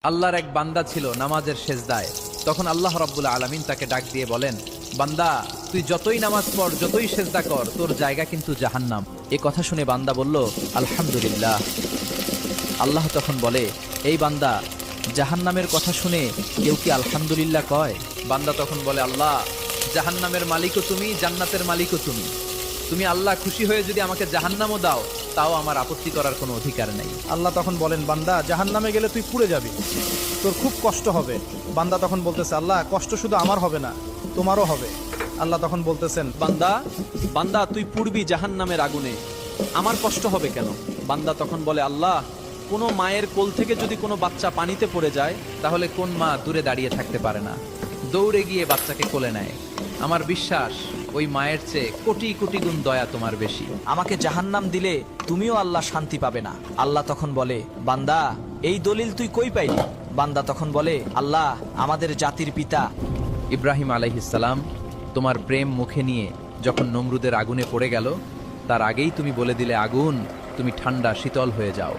আল্লাহর এক বান্দা ছিল নামাজের সেজদায়। তখন আল্লাহ রাব্বুল আলামিন তাকে ডাক দিয়ে বলেন, বান্দা তুই যতই নামাজ পড়, যতই সেজদা কর, তোর জায়গা কিন্তু জাহান্নাম। এ কথা শুনে বান্দা বলল, আলহামদুলিল্লাহ। আল্লাহ তখন বলে, এই বান্দা, জাহান্নামের কথা শুনে কেউ কি আলহামদুলিল্লাহ কয়? বান্দা তখন বলে, আল্লাহ, জাহান্নামের মালিকও তুমি, জান্নাতের মালিকও তুমি। তুমি আল্লাহ খুশি হয়ে যদি আমাকে জাহান্নামও দাও, তাও আমার আপত্তি করার কোনো অধিকার নেই। আল্লাহ তখন বলেন, বান্দা, জাহান্নামে গেলে তুই পুড়ে যাবি, তোর খুব কষ্ট হবে। বান্দা তখন বলতেছে, আল্লাহ, কষ্ট শুধু আমার হবে না, তোমারও হবে। আল্লাহ তখন বলতেছেন, বান্দা বান্দা তুই পুড়বি জাহান্নামের আগুনে, আমার কষ্ট হবে কেন? বান্দা তখন বলে, আল্লাহ, কোনো মায়ের কোল থেকে যদি কোনো বাচ্চা পানিতে পড়ে যায়, তাহলে কোন মা দূরে দাঁড়িয়ে থাকতে পারে না, দৌড়ে গিয়ে বাচ্চাকে কোলে নেয়? আমার বিশ্বাস ওই মায়ের চেয়ে কোটি কোটি গুণ দয়া তোমার বেশি। আমাকে জাহান্নাম দিলে তুমিও আল্লাহ শান্তি পাবে না। আল্লাহ তখন বলে, বান্দা, এই দলিল তুই কই পাইলি? বান্দা তখন বলে, আল্লাহ, আমাদের জাতির পিতা ইব্রাহিম আলাইহিসসালাম তোমার প্রেম মুখে নিয়ে যখন নমরুদের আগুনে পড়ে গেল, তার আগেই তুমি বলে দিলে, আগুন, তুমি ঠান্ডা শীতল হয়ে যাও।